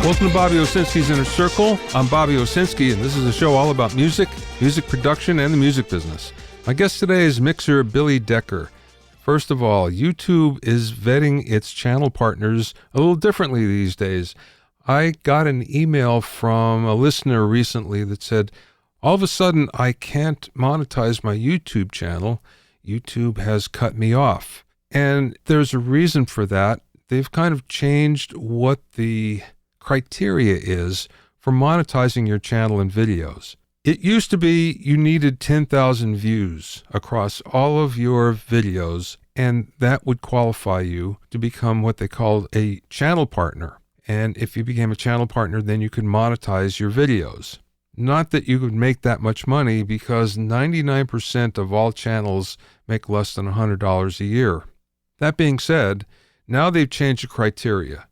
Welcome to Bobby Owsinski's Inner Circle. I'm Bobby Owsinski, and this is a show all about music, music production, and the music business. My guest today is mixer Billy Decker. First of all, YouTube is vetting its channel partners a little differently these days. I got an email from a listener recently that said, all of a sudden, I can't monetize my YouTube channel. YouTube has cut me off. And there's a reason for that. They've kind of changed what the criteria is for monetizing your channel and videos. It used to be you needed 10,000 views across all of your videos, and that would qualify you to become what they called a channel partner. And if you became a channel partner, then you could monetize your videos. Not that you could make that much money, because 99% of all channels make less than $100 a year. That being said, now they've changed the criteria.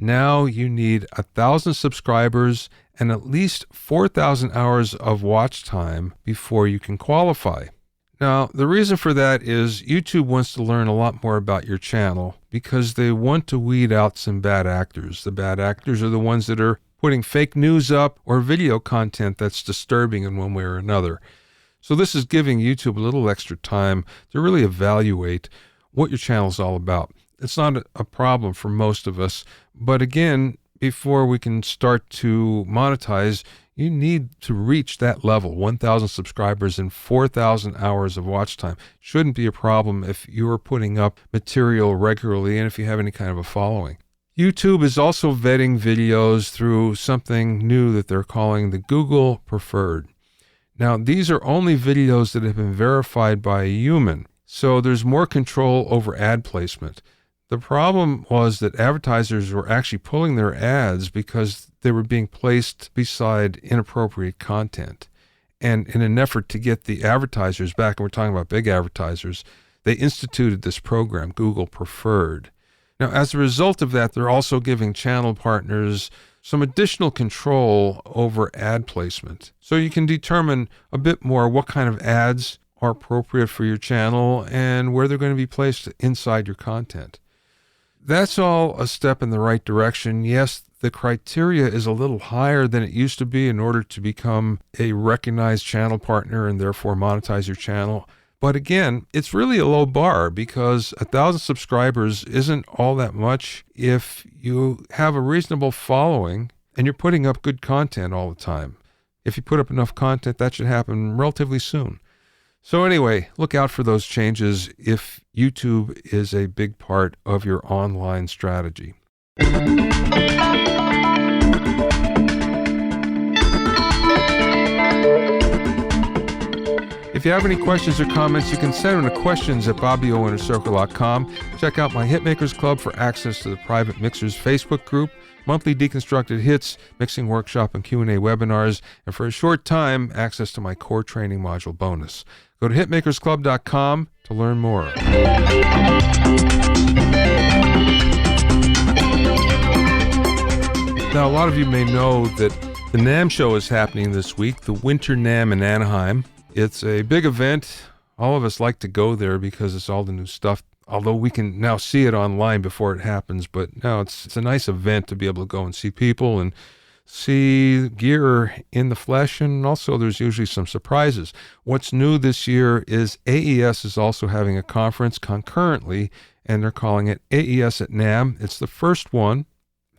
Now you need 1,000 subscribers and at least 4,000 hours of watch time before you can qualify. Now, the reason for that is YouTube wants to learn a lot more about your channel because they want to weed out some bad actors. The bad actors are the ones that are putting fake news up or video content that's disturbing in one way or another. So this is giving YouTube a little extra time to really evaluate what your channel is all about. It's not a problem for most of us, but again, before we can start to monetize, you need to reach that level, 1,000 subscribers and 4,000 hours of watch time. Shouldn't be a problem if you're putting up material regularly and if you have any kind of a following. YouTube is also vetting videos through something new that they're calling the Google Preferred. Now, these are only videos that have been verified by a human, so there's more control over ad placement. The problem was that advertisers were actually pulling their ads because they were being placed beside inappropriate content. And in an effort to get the advertisers back, and we're talking about big advertisers, they instituted this program, Google Preferred. Now, as a result of that, they're also giving channel partners some additional control over ad placement. So you can determine a bit more what kind of ads are appropriate for your channel and where they're going to be placed inside your content. That's all a step in the right direction. Yes, the criteria is a little higher than it used to be in order to become a recognized channel partner and therefore monetize your channel. But again, it's really a low bar because 1,000 subscribers isn't all that much if you have a reasonable following and you're putting up good content all the time. If you put up enough content, that should happen relatively soon. So anyway, look out for those changes if YouTube is a big part of your online strategy. If you have any questions or comments, you can send them to questions@BobbyOInnerCircle.com. Check out my Hitmakers Club for access to the Private Mixers Facebook group, monthly deconstructed hits, mixing workshop, and Q&A webinars, and for a short time, access to my core training module bonus. Go to hitmakersclub.com to learn more. Now, a lot of you may know that the NAMM show is happening this week, the Winter NAMM in Anaheim. It's a big event. All of us like to go there because it's all the new stuff, although we can now see it online before it happens. But no, it's a nice event to be able to go and see people and see gear in the flesh, and also there's usually some surprises. What's new this year is AES is also having a conference concurrently, and they're calling it AES at NAMM. It's the first one,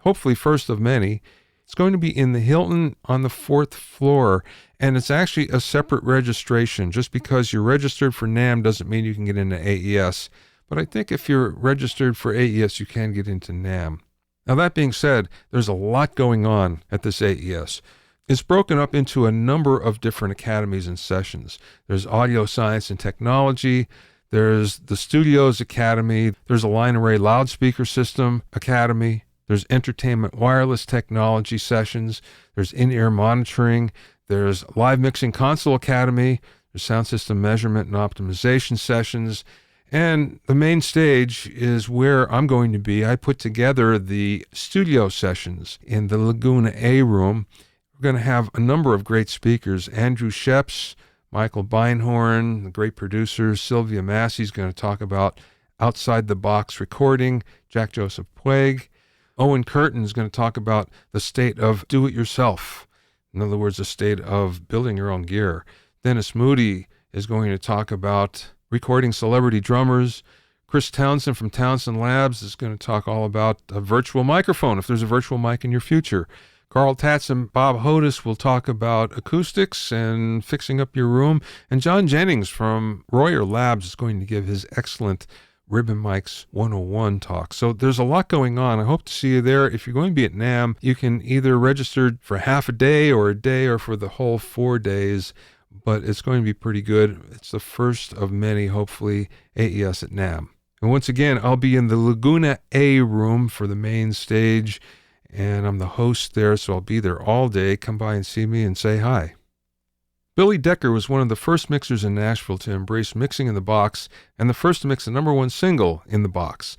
hopefully first of many. It's going to be in the Hilton on the 4th floor, and it's actually a separate registration. Just because you're registered for NAMM doesn't mean you can get into AES, but I think if you're registered for AES, you can get into NAMM. Now, that being said, there's a lot going on at this AES. It's broken up into a number of different academies and sessions. There's Audio Science and Technology. There's the Studios Academy. There's a Line Array Loudspeaker System Academy. There's Entertainment Wireless Technology sessions. There's In-Ear Monitoring. There's Live Mixing Console Academy. There's Sound System Measurement and Optimization sessions. And the main stage is where I'm going to be. I put together the studio sessions in the Laguna A room. We're going to have a number of great speakers. Andrew Sheps, Michael Beinhorn, the great producer. Sylvia Massey's going to talk about outside-the-box recording. Jack Joseph Puig. Owen Curtin is going to talk about the state of do-it-yourself. In other words, the state of building your own gear. Dennis Moody is going to talk about recording celebrity drummers. Chris Townsend from Townsend Labs is going to talk all about a virtual microphone, if there's a virtual mic in your future. Carl Tatz and Bob Hodis will talk about acoustics and fixing up your room. And John Jennings from Royer Labs is going to give his excellent Ribbon Mics 101 talk. So there's a lot going on. I hope to see you there. If you're going to be at NAMM, you can either register for half a day or for the whole 4 days, but it's going to be pretty good. It's the first of many, hopefully, AES at NAMM. And once again, I'll be in the Laguna A room for the main stage, and I'm the host there, so I'll be there all day. Come by and see me and say hi. Billy Decker was one of the first mixers in Nashville to embrace mixing in the box and the first to mix the number one single in the box.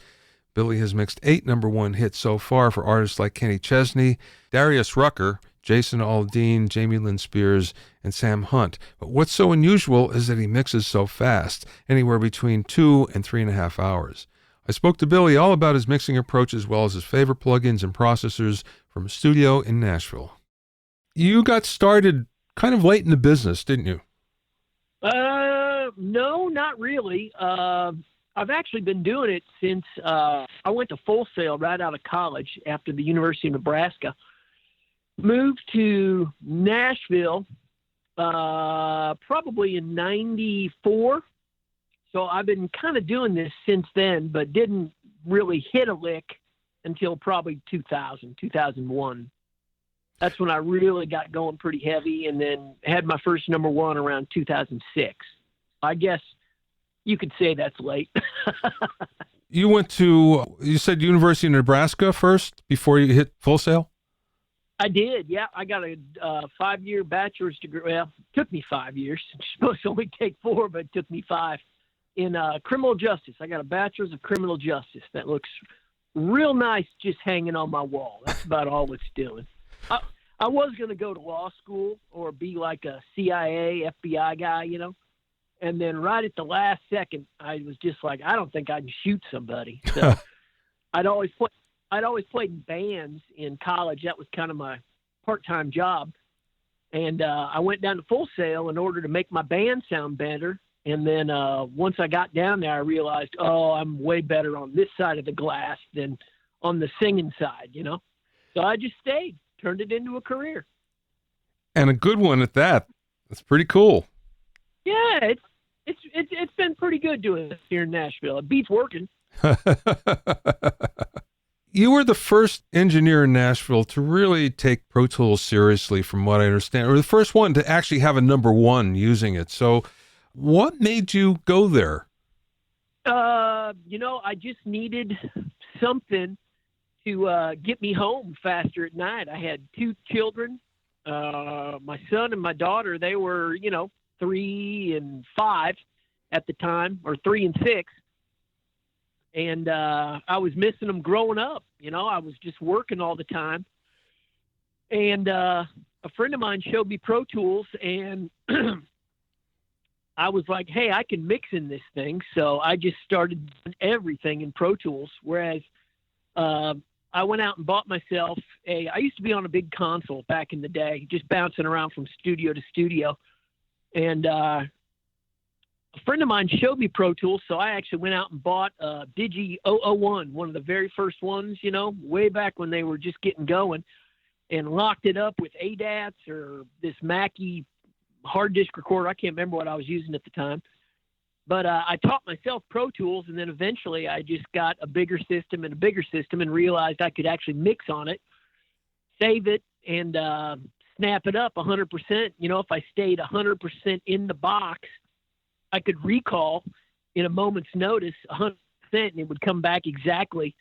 Billy has mixed 8 number one hits so far for artists like Kenny Chesney, Darius Rucker, Jason Aldean, Jamie Lynn Spears, and Sam Hunt. But what's so unusual is that he mixes so fast, anywhere between 2 and 3.5 hours. I spoke to Billy all about his mixing approach as well as his favorite plugins and processors from a studio in Nashville. You got started kind of late in the business, didn't you? No, not really. I've actually been doing it since I went to Full Sail right out of college after the University of Nebraska. Moved to Nashville probably in 94. So I've been kind of doing this since then, but didn't really hit a lick until probably 2001. That's when I really got going pretty heavy, and then had my first number one around 2006. I guess you could say that's late. You said University of Nebraska first before you hit Full Sail? I did, yeah. I got a 5-year bachelor's degree. Well, it took me 5 years. It's supposed to only take 4, but it took me 5. In criminal justice. I got a bachelor's of criminal justice. That looks real nice just hanging on my wall. That's about all it's doing. I was going to go to law school or be like a CIA, FBI guy, and then right at the last second, I was just like, I don't think I can shoot somebody. So I'd always played in bands in college. That was kind of my part-time job. And I went down to Full Sail in order to make my band sound better. And then once I got down there, I realized, I'm way better on this side of the glass than on the singing side, So I just stayed, turned it into a career. And a good one at that. That's pretty cool. Yeah, it's been pretty good doing this here in Nashville. It beats working. You were the first engineer in Nashville to really take Pro Tools seriously, from what I understand, or the first one to actually have a number one using it. So what made you go there? I just needed something to get me home faster at night. I had 2 children. My son and my daughter, they were, 3 and 5 at the time, or 3 and 6. And I was missing them growing up. I was just working all the time. And a friend of mine showed me Pro Tools, and I was like, hey, I can mix in this thing. So I just started doing everything in Pro Tools. Whereas I went out and bought myself I used to be on a big console back in the day, just bouncing around from studio to studio. And a friend of mine showed me Pro Tools. So I actually went out and bought Digi 001, one of the very first ones, way back when they were just getting going, and locked it up with ADATs or this Mackie hard disk recorder. I can't remember what I was using at the time, but I taught myself Pro Tools, and then eventually I just got a bigger system and realized I could actually mix on it, save it, and snap it up 100%. If I stayed 100% in the box, I could recall in a moment's notice 100%, and it would come back exactly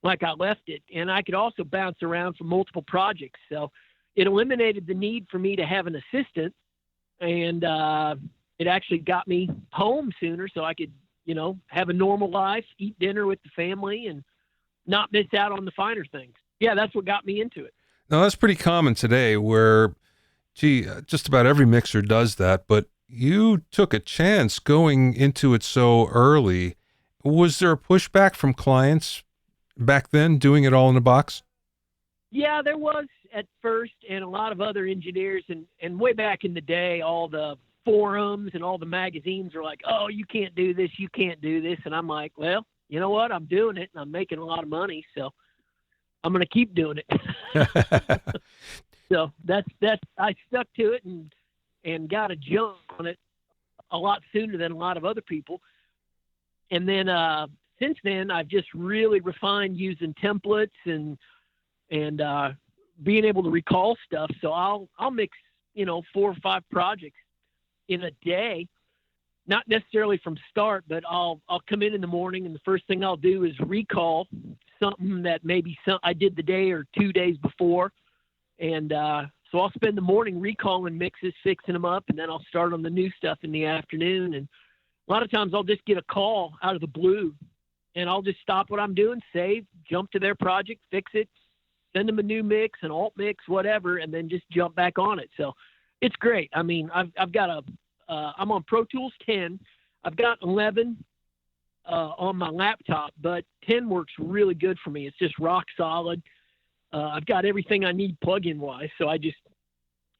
like I left it. And I could also bounce around for multiple projects. So it eliminated the need for me to have an assistant, and it actually got me home sooner so I could, have a normal life, eat dinner with the family, and not miss out on the finer things. Yeah, that's what got me into it. Now, that's pretty common today where, just about every mixer does that, but you took a chance going into it so early. Was there a pushback from clients back then, doing it all in a box? Yeah, there was at first, and a lot of other engineers, and way back in the day, all the forums and all the magazines were like, oh, you can't do this, you can't do this. And I'm like, well, you know what? I'm doing it, and I'm making a lot of money, so I'm going to keep doing it. So that's I stuck to it and got a jump on it a lot sooner than a lot of other people. And then since then, I've just really refined using templates and being able to recall stuff. So I'll mix 4 or 5 projects in a day, not necessarily from start, but I'll come in the morning, and the first thing I'll do is recall something that maybe I did the day or 2 days before. And so I'll spend the morning recalling mixes, fixing them up, and then I'll start on the new stuff in the afternoon. And a lot of times I'll just get a call out of the blue, and I'll just stop what I'm doing, save, jump to their project, fix it, send them a new mix, an alt mix, whatever, and then just jump back on it. So it's great. I mean, I've got I'm on Pro Tools 10. I've got 11 on my laptop, but 10 works really good for me. It's just rock solid. I've got everything I need plug-in wise, so I just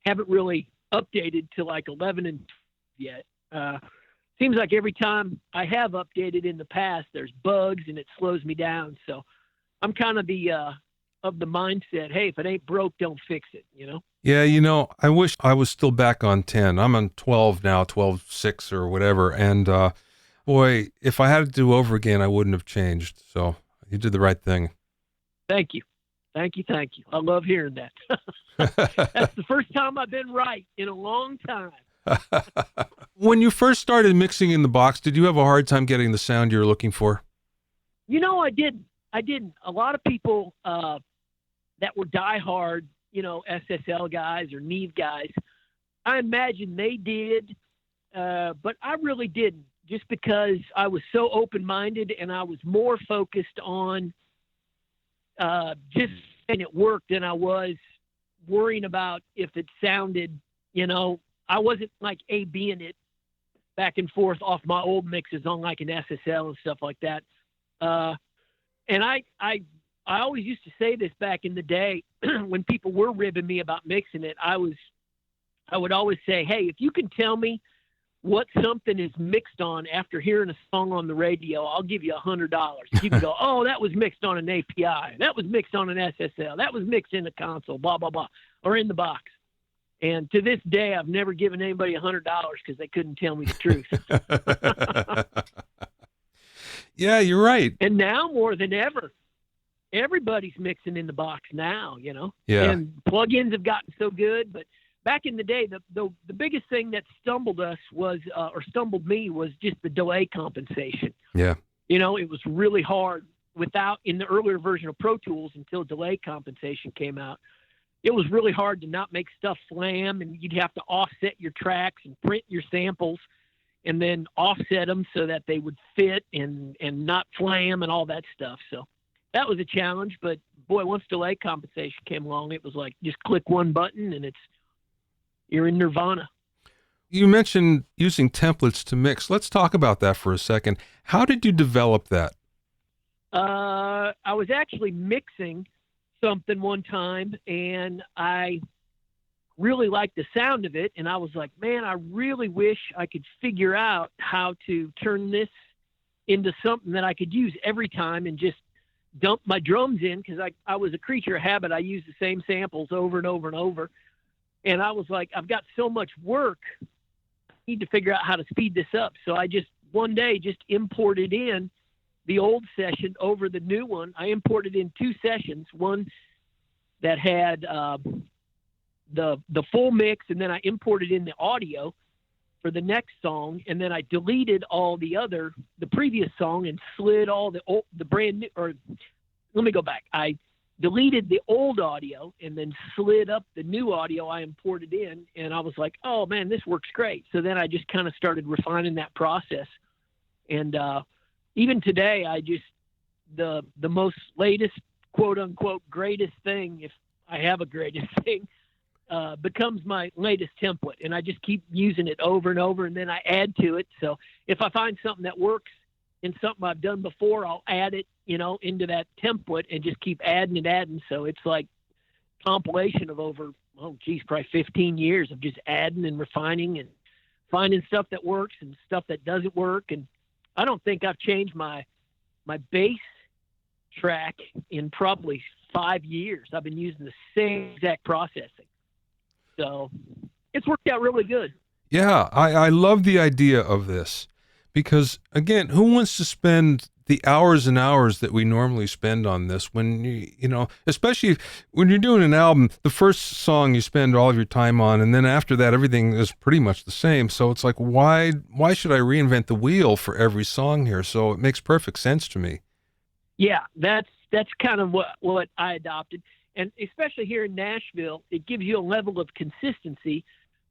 haven't really updated to like 11 and yet. Seems like every time I have updated in the past, there's bugs and it slows me down. So I'm kind of of the mindset, hey, if it ain't broke, don't fix it, Yeah, I wish I was still back on 10. I'm on 12 now, 12.6 or whatever. And boy, if I had to do over again, I wouldn't have changed. So you did the right thing. Thank you. Thank you. I love hearing that. That's the first time I've been right in a long time. When you first started mixing in the box, did you have a hard time getting the sound you were looking for? I didn't. A lot of people that were diehard, SSL guys or Neve guys, I imagine they did, but I really didn't, just because I was so open-minded and I was more focused on just saying it worked than I was worrying about if it sounded, I wasn't like A-B'ing it back and forth off my old mixes on like an SSL and stuff like that. And I always used to say this back in the day when people were ribbing me about mixing it. I would always say, hey, if you can tell me what something is mixed on after hearing a song on the radio, I'll give you $100. You can go, oh, that was mixed on an API. That was mixed on an SSL. That was mixed in the console, blah, blah, blah, or in the box. And to this day, I've never given anybody $100 because they couldn't tell me the truth. Yeah, you're right. And now more than ever, everybody's mixing in the box now, Yeah. And plugins have gotten so good. But back in the day, the biggest thing that stumbled me was just the delay compensation. Yeah. It was really hard in the earlier version of Pro Tools until delay compensation came out. It was really hard to not make stuff flam, and you'd have to offset your tracks and print your samples and then offset them so that they would fit and not flam and all that stuff. So that was a challenge, but boy, once delay compensation came along, it was like just click one button and you're in nirvana. You mentioned using templates to mix. Let's talk about that for a second. How did you develop that? I was actually mixing something one time and I really liked the sound of it. And I was like, man, I really wish I could figure out how to turn this into something that I could use every time and just dump my drums in. Cause I was a creature of habit. I used the same samples over and over and over. And I was like, I've got so much work. I need to figure out how to speed this up. So I just one day just imported in the old session over the new one. I imported in 2 sessions, one that had the full mix, and then I imported in the audio for the next song, and then I deleted all the previous song and slid all the brand new, or let me go back. I deleted the old audio and then slid up the new audio I imported in, and I was like, oh man, this works great. So then I just kind of started refining that process. And even today, the most latest, quote unquote, greatest thing, if I have a greatest thing, becomes my latest template. And I just keep using it over and over, and then I add to it. So if I find something that works in something I've done before, I'll add it, into that template and just keep adding and adding. So it's like compilation of over, probably 15 years of just adding and refining and finding stuff that works and stuff that doesn't work. And I don't think I've changed my bass track in probably 5 years. I've been using the same exact processing. So it's worked out really good. Yeah, I love the idea of this because, again, who wants to spend the hours and hours that we normally spend on this when, especially when you're doing an album, the first song you spend all of your time on, and then after that, everything is pretty much the same. So it's like, why should I reinvent the wheel for every song here? So it makes perfect sense to me. Yeah, that's kind of what I adopted. And especially here in Nashville, it gives you a level of consistency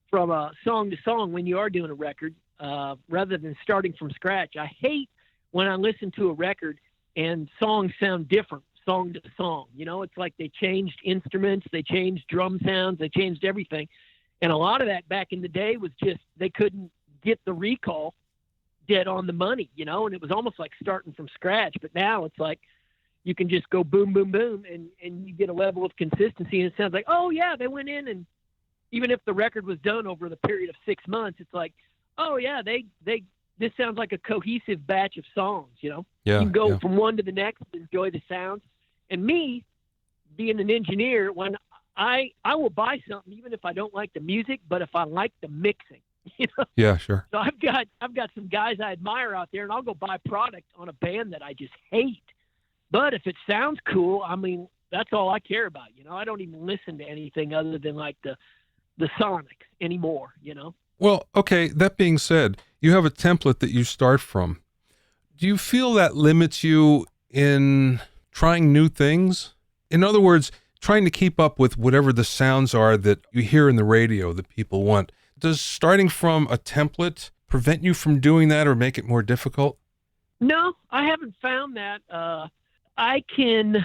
from song to song when you are doing a record, rather than starting from scratch. I hate when I listen to a record and songs sound different song to song. It's like they changed instruments, they changed drum sounds, they changed everything. And a lot of that back in the day was just they couldn't get the recall dead on the money, and it was almost like starting from scratch. But now it's like you can just go boom, boom, boom, and you get a level of consistency. And it sounds like, oh, yeah, they went in, and even if the record was done over the period of 6 months, it's like, oh, yeah, this sounds like a cohesive batch of songs, Yeah, you can go from one to the next and enjoy the sounds. And me, being an engineer, when I will buy something, even if I don't like the music, but if I like the mixing, Yeah, sure. So I've got some guys I admire out there, and I'll go buy product on a band that I just hate. But if it sounds cool, I mean, that's all I care about. I don't even listen to anything other than like the sonics anymore. Well, okay, that being said, you have a template that you start from. Do you feel that limits you in trying new things? In other words, trying to keep up with whatever the sounds are that you hear in the radio that people want. Does starting from a template prevent you from doing that or make it more difficult? No, I haven't found that. I can,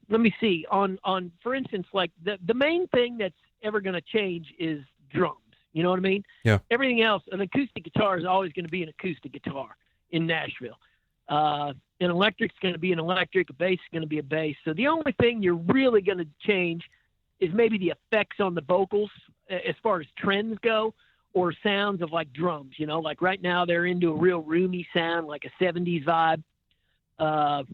let me see, on for instance, like the main thing that's ever going to change is drums. You know what I mean? Yeah. Everything else, an acoustic guitar is always going to be an acoustic guitar in Nashville. An electric's going to be an electric, a bass is going to be a bass. So the only thing you're really going to change is maybe the effects on the vocals as far as trends go, or sounds of like drums. Like right now they're into a real roomy sound, like a 70s vibe,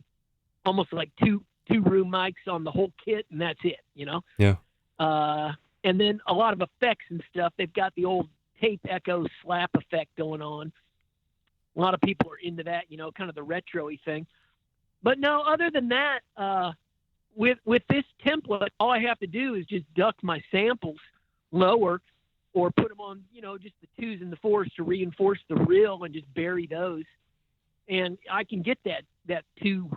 almost like two room mics on the whole kit, and that's it. Yeah. And then a lot of effects and stuff. They've got the old tape echo slap effect going on. A lot of people are into that, kind of the retro-y thing. But no, other than that, with this template, all I have to do is just duck my samples lower, or put them on, just the 2s and the 4s to reinforce the rill, and just bury those. And I can get that two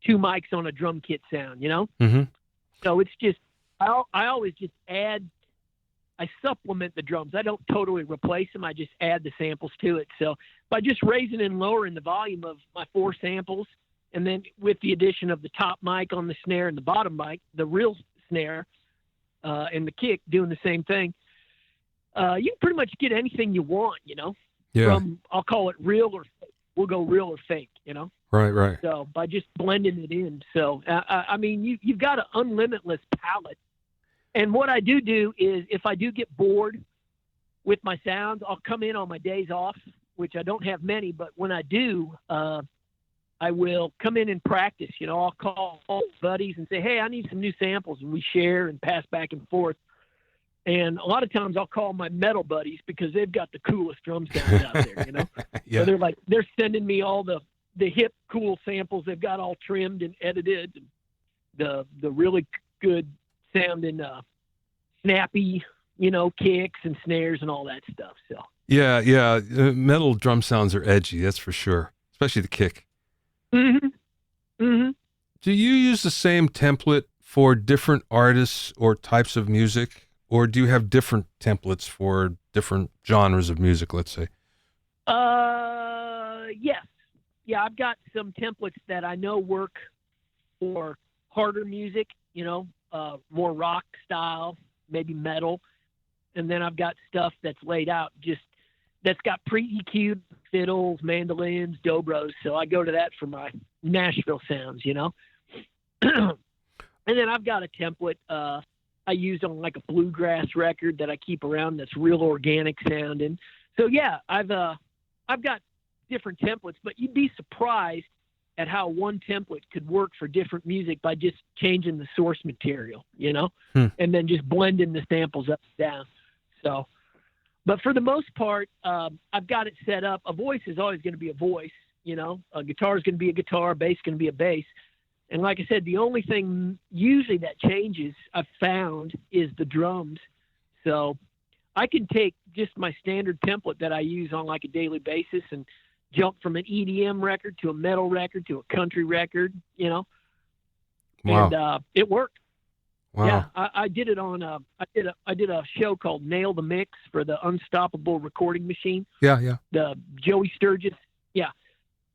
mics on a drum kit sound, Mm-hmm. So it's just, I always just I supplement the drums. I don't totally replace them. I just add the samples to it. So by just raising and lowering the volume of my 4 samples, and then with the addition of the top mic on the snare and the bottom mic, the real snare, and the kick doing the same thing, you can pretty much get anything you want, Yeah. From, I'll call it real or fake. We'll go real or fake, Right. So by just blending it in. So, I mean, you've got an unlimitless palette. And what I do is if I do get bored with my sounds, I'll come in on my days off, which I don't have many, but when I do, I will come in and practice. I'll call all buddies and say, hey, I need some new samples, and we share and pass back and forth. And a lot of times I'll call my metal buddies because they've got the coolest drum sounds out there, Yeah. So they're sending me all the hip, cool samples they've got all trimmed and edited, and the really good sounding, snappy, kicks and snares and all that stuff. So Yeah. Metal drum sounds are edgy, that's for sure, especially the kick. Mm-hmm. Mm-hmm. Do you use the same template for different artists or types of music, or do you have different templates for different genres of music, let's say? Yes. Yeah, I've got some templates that I know work for harder music, more rock style, maybe metal. And then I've got stuff that's laid out, that's got pre-EQ'd fiddles, mandolins, dobros. So I go to that for my Nashville sounds, And then I've got a template I used on like a bluegrass record that I keep around that's real organic sounding. So yeah, I've got different templates, but you'd be surprised at how one template could work for different music by just changing the source material, and then just blending the samples up and down. So, but for the most part, I've got it set up. A voice is always going to be a voice, a guitar is going to be a guitar, bass is going to be a bass. And like I said, the only thing usually that changes I've found is the drums. So I can take just my standard template that I use on like a daily basis and jump from an EDM record to a metal record to a country record, Wow. And it worked. Wow. Yeah, I did it on I did a show called Nail the Mix for the Unstoppable recording machine. Yeah. The Joey Sturgis. Yeah.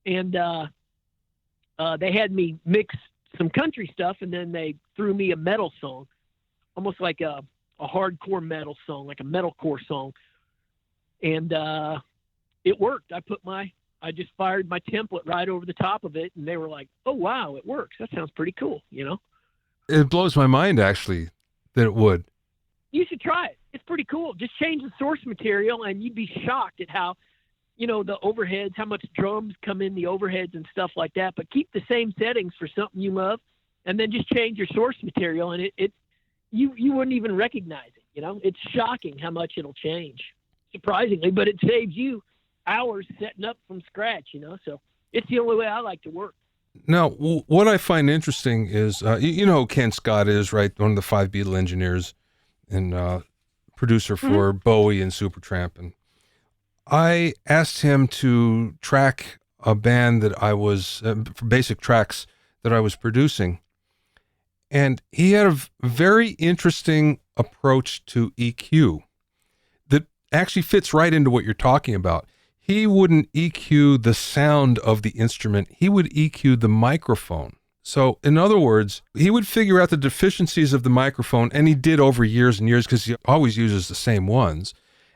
And they had me mix some country stuff, and then they threw me a metal song, almost like a hardcore metal song, like a metalcore song. And it worked. I just fired my template right over the top of it, and they were like, "Oh wow, it works. That sounds pretty cool." It blows my mind actually that it would. You should try it. It's pretty cool. Just change the source material, and you'd be shocked at how, the overheads, how much drums come in the overheads and stuff like that. But keep the same settings for something you love, and then just change your source material, and you wouldn't even recognize it. It's shocking how much it'll change, surprisingly. But it saves you hours setting up from scratch. So it's the only way I like to work. Now, what I find interesting is, you know who Ken Scott is, right? One of the 5 Beatle engineers and producer for Bowie and Supertramp. And I asked him to track a band that I was, for basic tracks that I was producing. And he had a very interesting approach to EQ that actually fits right into what you're talking about. He wouldn't EQ the sound of the instrument. He would EQ the microphone. So in other words, he would figure out the deficiencies of the microphone, and he did over years and years because he always uses the same ones.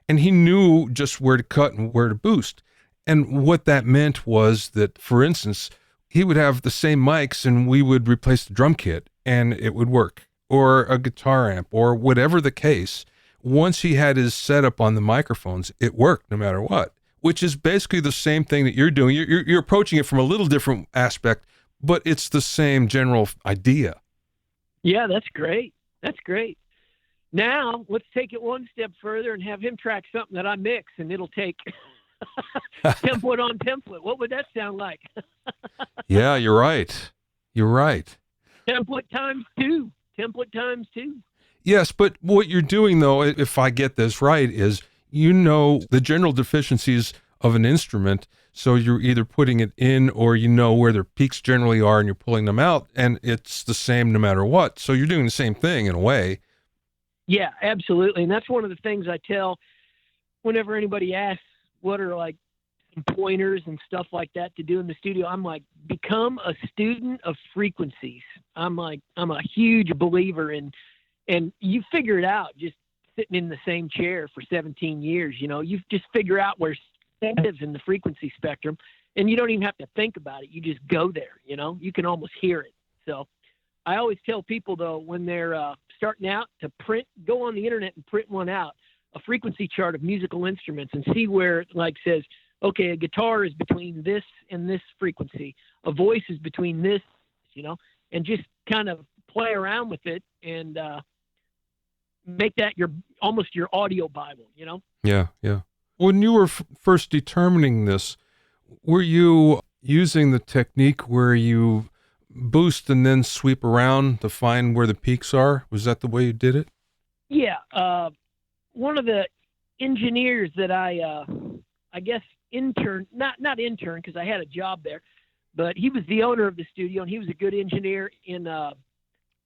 And he knew just where to cut and where to boost. And what that meant was that, for instance, he would have the same mics and we would replace the drum kit and it would work, or a guitar amp, or whatever the case. Once he had his setup on the microphones, it worked no matter what. Which is basically the same thing that you're doing. You're approaching it from a little different aspect, but it's the same general idea. Yeah, that's great. That's great. Now, let's take it one step further and have him track something that I mix, and it'll take template on template. What would that sound like? Yeah, you're right. You're right. Template times 2. Template times 2. Yes, but what you're doing, though, if I get this right, is the general deficiencies of an instrument, so you're either putting it in or where their peaks generally are and you're pulling them out, and it's the same no matter what. So you're doing the same thing in a way. Yeah, absolutely. And that's one of the things I tell whenever anybody asks what are like some pointers and stuff like that to do in the studio. I'm like, become a student of frequencies. I'm a huge believer in, and you figure it out just sitting in the same chair for 17 years, you just figure out where it lives in the frequency spectrum, and you don't even have to think about it. You just go there, you can almost hear it. So I always tell people, though, when they're starting out to go on the internet and print one out, a frequency chart of musical instruments, and see where it says, okay, a guitar is between this and this frequency, a voice is between this, and just kind of play around with it and, make that almost your audio Bible, Yeah. When you were first determining this, were you using the technique where you boost and then sweep around to find where the peaks are? Was that the way you did it? Yeah. One of the engineers that I guess not intern because I had a job there, but he was the owner of the studio, and he was a good engineer in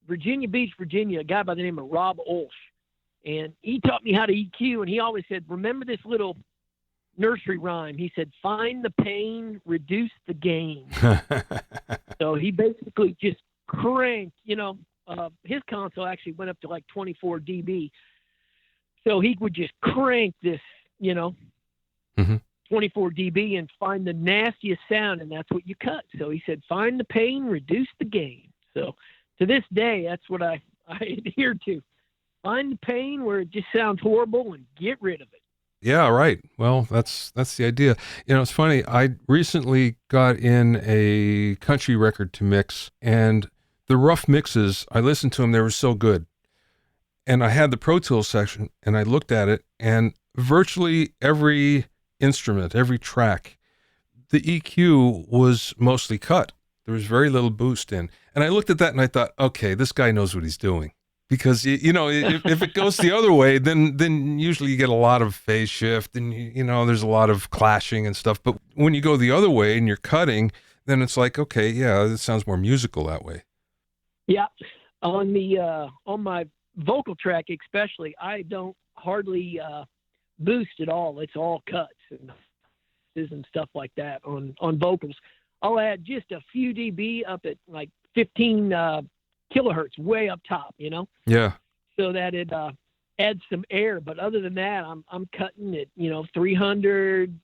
Virginia Beach, Virginia, a guy by the name of Rob Olsch. And he taught me how to EQ, and he always said, remember this little nursery rhyme. He said, find the pain, reduce the gain. So he basically just cranked, his console actually went up to like 24 dB. So he would just crank this, 24 dB and find the nastiest sound, and that's what you cut. So he said, find the pain, reduce the gain. So to this day, that's what I adhere to. Find the pain where it just sounds horrible and get rid of it. Yeah, right. Well, that's the idea. It's funny. I recently got in a country record to mix, and the rough mixes, I listened to them. They were so good. And I had the Pro Tools section, and I looked at it, and virtually every instrument, every track, the EQ was mostly cut. There was very little boost in. And I looked at that and I thought, okay, this guy knows what he's doing. Because, if it goes the other way, then usually you get a lot of phase shift and, there's a lot of clashing and stuff. But when you go the other way and you're cutting, then it's like, okay, yeah, it sounds more musical that way. Yeah. On my vocal track especially, I don't hardly boost at all. It's all cuts and stuff like that on vocals. I'll add just a few dB up at like 15 kilohertz way up top, Yeah. So that it adds some air. But other than that, I'm cutting it, 300,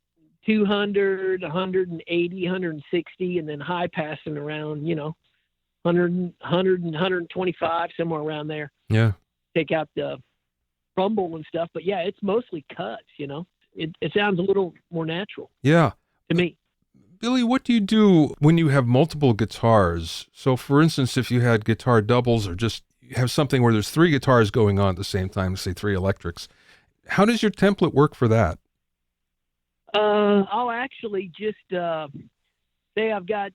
200, 180, 160, and then high passing around, 100 and 125, somewhere around there. Yeah. Take out the rumble and stuff. But yeah, it's mostly cuts, It sounds a little more natural. Yeah. To me. Billy, what do you do when you have multiple guitars? So, for instance, if you had guitar doubles or just you have something where there's 3 guitars going on at the same time, say 3 electrics, how does your template work for that? I'll actually just say I've got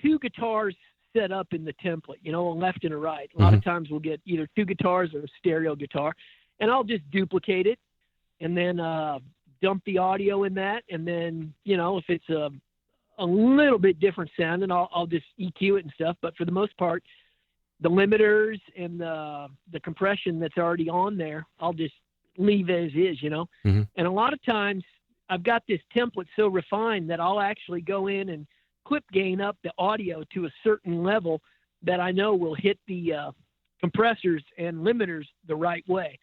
2 guitars set up in the template, a left and a right. A lot of times we'll get either 2 guitars or a stereo guitar, and I'll just duplicate it and then dump the audio in that, and then if it's a little bit different sound, and I'll just EQ it and stuff. But for the most part, the limiters and the compression that's already on there, I'll just leave as is, And a lot of times I've got this template so refined that I'll actually go in and clip gain up the audio to a certain level that I know will hit the compressors and limiters the right way.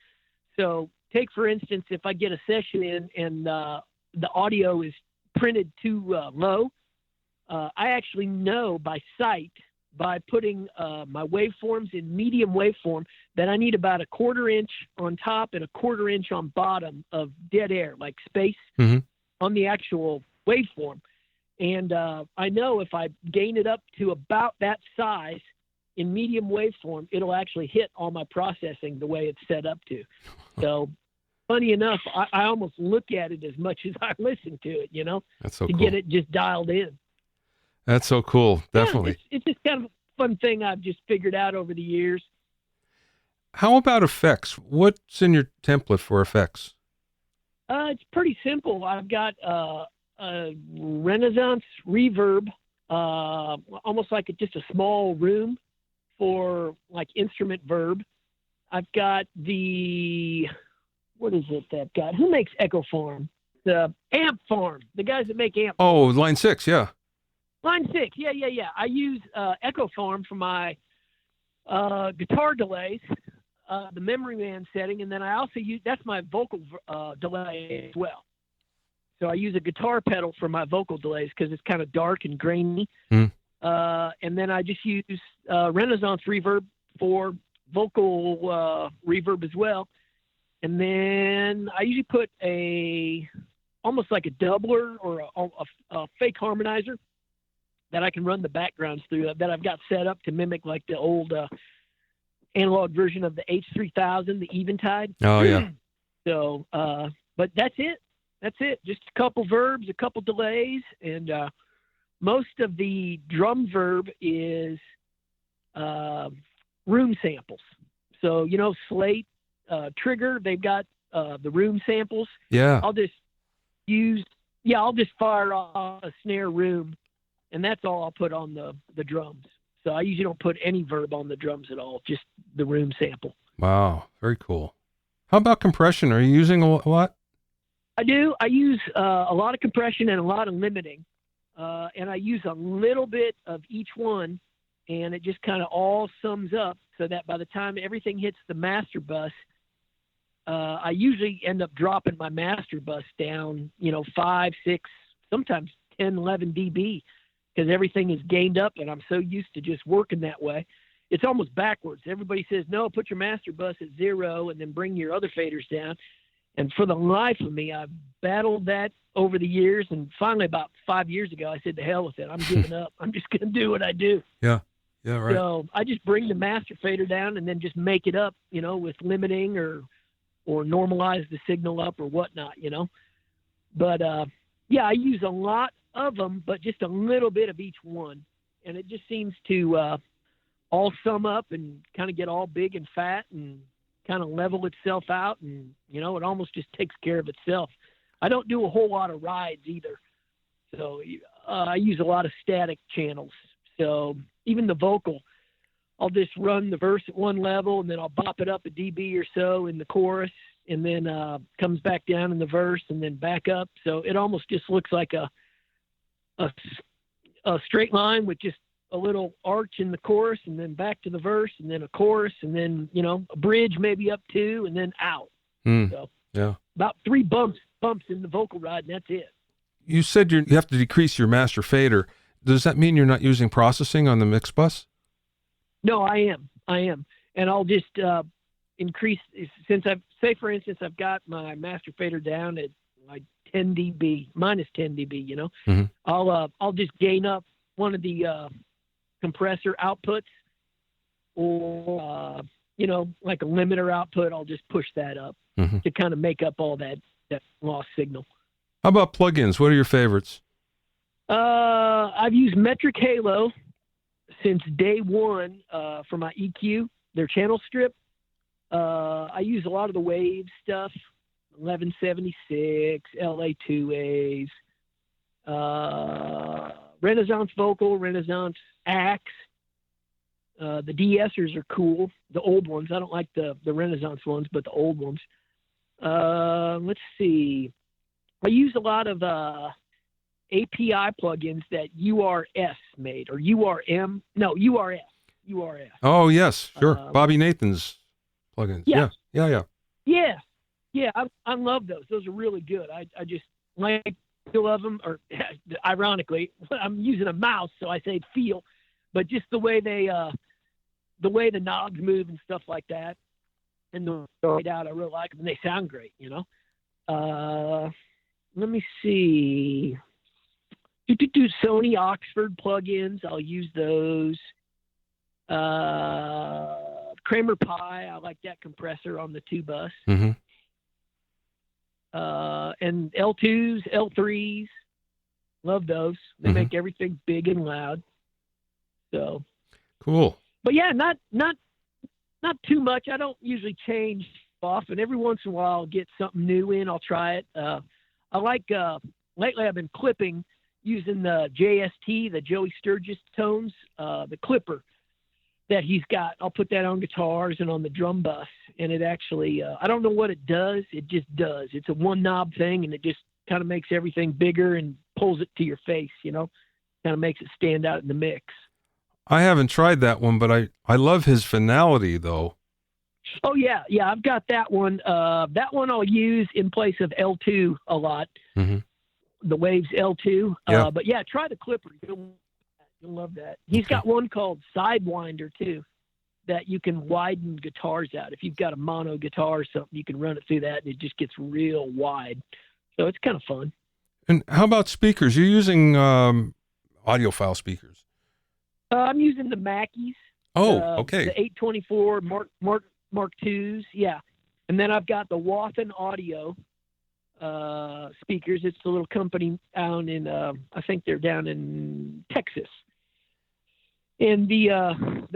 So take, for instance, if I get a session in and the audio is printed too low, I actually know by sight, by putting my waveforms in medium waveform, that I need about a 1/4 inch on top and a 1/4 inch on bottom of dead air, like space on the actual waveform. And I know if I gain it up to about that size in medium waveform, it'll actually hit all my processing the way it's set up to. So funny enough, I almost look at it as much as I listen to it, That's so to cool. get it just dialed in. That's so cool. Definitely. Yeah, it's just kind of a fun thing I've just figured out over the years. How about effects? What's in your template for effects? It's pretty simple. I've got a Renaissance reverb, almost like just a small room for like instrument verb. I've got what is it that got? Who makes Echo Farm? The Amp Farm. The guys that make Amp. Oh, Line 6, yeah. Line 6, yeah. I use Echo Farm for my guitar delays, the Memory Man setting, and then I also use, that's my vocal delay as well. So I use a guitar pedal for my vocal delays because it's kind of dark and grainy. And then I just use Renaissance reverb for vocal reverb as well. And then I usually put almost like a doubler or a fake harmonizer that I can run the backgrounds through that I've got set up to mimic like the old analog version of the H3000, the Eventide. Oh, yeah. So, but that's it. That's it. Just a couple verbs, a couple delays, and most of the drum verb is room samples. So, Slate, Trigger, they've got the room samples. Yeah. I'll just fire off a snare room, and that's all I'll put on the drums. So I usually don't put any verb on the drums at all, just the room sample. Wow, very cool. How about compression? Are you using a lot? I do. I use a lot of compression and a lot of limiting, and I use a little bit of each one, and it just kind of all sums up so that by the time everything hits the master bus, I usually end up dropping my master bus down, 5, 6, sometimes 10, 11 dB, because everything is gained up, and I'm so used to just working that way. It's almost backwards. Everybody says, no, put your master bus at 0 and then bring your other faders down. And for the life of me, I've battled that over the years. And finally, about 5 years ago, I said, to hell with it. I'm giving up. I'm just going to do what I do. Yeah. Yeah, right. So I just bring the master fader down and then just make it up, with limiting or normalize the signal up or whatnot, But, I use a lot of them, but just a little bit of each one. And it just seems to all sum up and kind of get all big and fat and kind of level itself out. And, it almost just takes care of itself. I don't do a whole lot of rides either. So I use a lot of static channels. So even the vocal, I'll just run the verse at one level and then I'll bop it up a dB or so in the chorus and then comes back down in the verse and then back up. So it almost just looks like a straight line with just a little arch in the chorus and then back to the verse and then a chorus and then, a bridge maybe up 2 and then out. So yeah, about 3 bumps in the vocal ride, and that's it. You said you have to decrease your master fader. Does that mean you're not using processing on the mix bus? No, I am. And I'll just increase, since for instance, I've got my master fader down at like 10 dB, minus 10 dB, Mm-hmm. I'll just gain up one of the compressor outputs or, like a limiter output. I'll just push that up to kind of make up all that lost signal. How about plugins? What are your favorites? I've used Metric Halo since day one for my EQ, their channel strip. I use a lot of the wave stuff, 1176, LA2As, Renaissance Vocal, Renaissance Axe. The DSers are cool, the old ones. I don't like the Renaissance ones, but the old ones. Let's see. I use a lot of API plugins that URS made, or URM. No, URS. URS. Oh, yes, sure. Bobby Nathan's plugins. Yeah. Yeah. Yeah, I love those. Those are really good. I just like feel of them, or ironically, I'm using a mouse, so I say feel, but just the way the knobs move and stuff like that, and the way out, I really like them, and they sound great, Let me see. Do Sony Oxford plugins. I'll use those. Kramer Pi. I like that compressor on the 2 bus. Mm-hmm. And L2s, L3s. Love those. They make everything big and loud. So cool. But yeah, not too much. I don't usually change often. Every once in a while I'll get something new in. I'll try it. I like, lately I've been clipping using the JST, the Joey Sturgis tones, the clipper that he's got. I'll put that on guitars and on the drum bus. And it actually, I don't know what it does. It just does. It's a one knob thing and it just kind of makes everything bigger and pulls it to your face, kind of makes it stand out in the mix. I haven't tried that one, but I love his finality though. Oh yeah. I've got that one. That one I'll use in place of L2 a lot. Mm-hmm. The Waves L2. Yeah. But yeah, try the clipper. You'll love that. He's got one called Sidewinder too, that you can widen guitars out. If you've got a mono guitar or something, you can run it through that and it just gets real wide. So it's kind of fun. And how about speakers? You're using audiophile speakers. I'm using the Mackies. Oh, okay. The 824 Mark IIs, yeah. And then I've got the Wathen Audio speakers. It's a little company down in, I think they're down in Texas. And the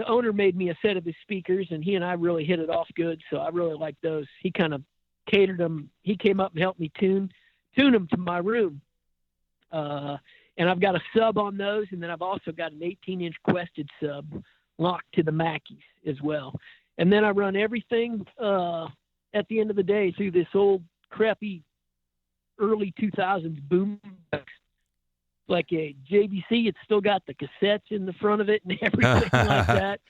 owner made me a set of his speakers, and he and I really hit it off good, so I really like those. He kind of catered them. He came up and helped me tune them to my room. And I've got a sub on those, and then I've also got an 18-inch Quested sub locked to the Mackies as well. And then I run everything at the end of the day through this old crappy early 2000s boom box. Like a JVC, it's still got the cassettes in the front of it and everything like that,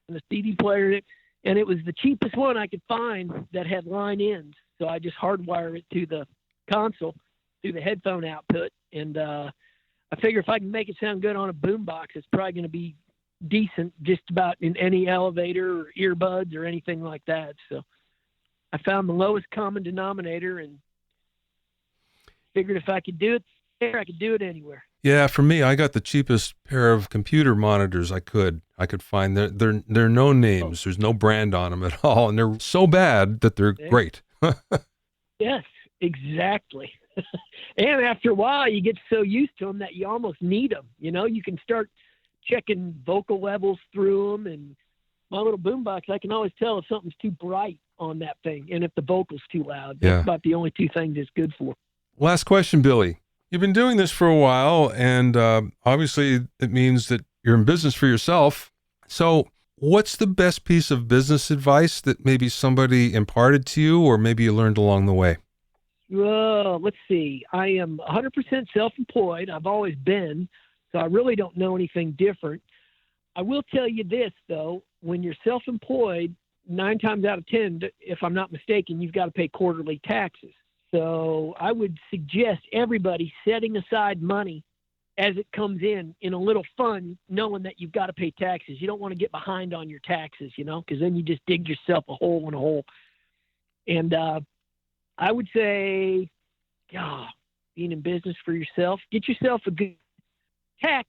and the CD player. and it was the cheapest one I could find that had line ends. So I just hardwire it to the console through the headphone output, and I figure if I can make it sound good on a boombox, it's probably going to be decent just about in any elevator or earbuds or anything like that. So I found the lowest common denominator and figured if I could do it there, I could do it anywhere. Yeah, for me, I got the cheapest pair of computer monitors I could find. They're no names. There's no brand on them at all, and they're so bad that they're great. Yes, exactly. And after a while, you get so used to them that you almost need them. You know, you can start checking vocal levels through them, and my little boombox, I can always tell if something's too bright on that thing and if the vocal's too loud. That's about the only two things it's good for. Last question, Billy. You've been doing this for a while, and obviously it means that you're in business for yourself. So what's the best piece of business advice that maybe somebody imparted to you or maybe you learned along the way? Well, let's see. I am 100% self-employed. I've always been, so I really don't know anything different. I will tell you this, though. When you're self-employed, 9 times out of 10, if I'm not mistaken, you've got to pay quarterly taxes. So I would suggest everybody setting aside money as it comes in a little fund, knowing that you've got to pay taxes. You don't want to get behind on your taxes, you know, because then you just dig yourself a hole in a hole. And I would say, being in business for yourself, get yourself a good tax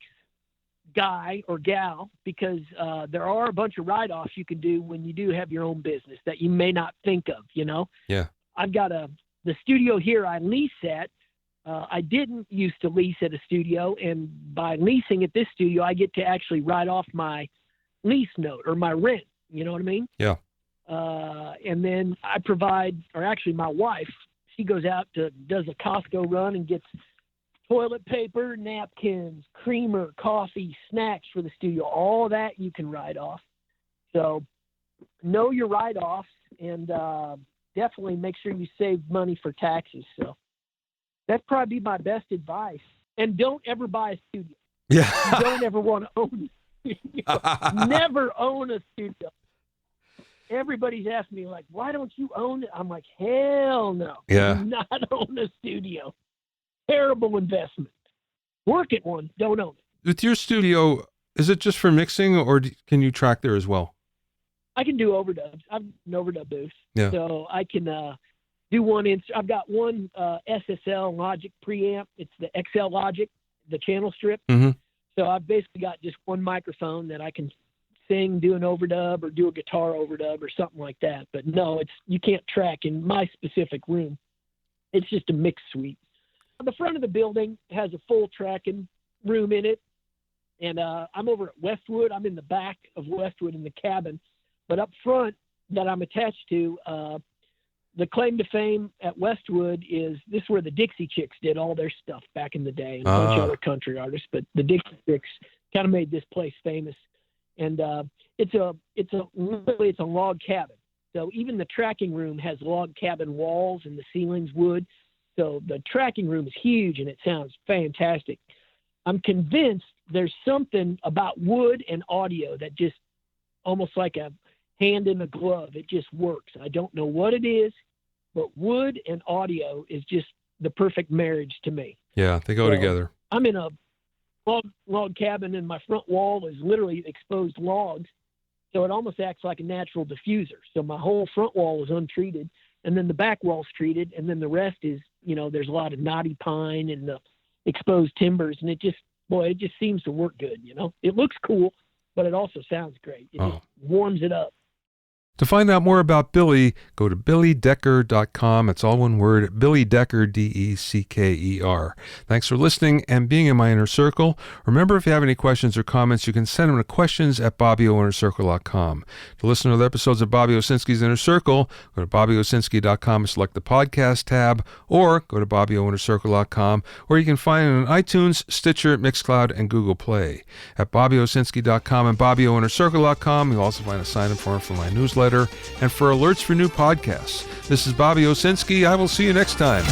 guy or gal, because there are a bunch of write-offs you can do when you do have your own business that you may not think of, you know? Yeah. I've got the studio here I lease at. I didn't used to lease at a studio, and by leasing at this studio, I get to actually write off my lease note or my rent. You know what I mean? Yeah. And then I provide, or actually my wife, she goes out does a Costco run and gets toilet paper, napkins, creamer, coffee, snacks for the studio. All that you can write off. So know your write-offs, and definitely make sure you save money for taxes. So that'd probably be my best advice. And don't ever buy a studio. Yeah. You don't ever want to own a studio. Never own a studio. Everybody's asked me, like, why don't you own it? I'm like, hell no. Yeah. Do not own a studio. Terrible investment. Work at one, don't own it. With your studio, is it just for mixing, or can you track there as well? I can do overdubs. I've an overdub booth. Yeah. So I can do one. I've got one SSL Logic preamp. It's the XL Logic, the channel strip. Mm-hmm. So I've basically got just one microphone that I can sing, do an overdub, or do a guitar overdub or something like that. But no, you can't track in my specific room. It's just a mix suite. The front of the building has a full tracking room in it. And I'm over at Westwood. I'm in the back of Westwood in the cabin. But up front that I'm attached to, the claim to fame at Westwood is this is where the Dixie Chicks did all their stuff back in the day, and a bunch of other country artists. But the Dixie Chicks kind of made this place famous. And it's a log cabin. So even the tracking room has log cabin walls, and the ceiling's wood. So the tracking room is huge, and it sounds fantastic. I'm convinced there's something about wood and audio that just almost like a hand in a glove. It just works. I don't know what it is, but wood and audio is just the perfect marriage to me. Yeah, they go together. I'm in a log cabin, and my front wall is literally exposed logs. So it almost acts like a natural diffuser. So my whole front wall is untreated, and then the back wall's treated, and then the rest is, there's a lot of knotty pine and the exposed timbers, and it just seems to work good, It looks cool, but it also sounds great. It just warms it up. To find out more about Billy, go to billydecker.com. It's all one word, Billy Decker, Decker. Thanks for listening and being in my inner circle. Remember, if you have any questions or comments, you can send them to questions@BobbyOInnerCircle.com. To listen to other episodes of Bobby Owsinski's Inner Circle, go to BobbyOwsinski.com and select the podcast tab, or go to BobbyOInnerCircle.com, where you can find it on iTunes, Stitcher, Mixcloud, and Google Play. At BobbyOwsinski.com and BobbyOInnerCircle.com, you'll also find a sign-up form for my newsletter and for alerts for new podcasts. This is Bobby Owsinski. I will see you next time.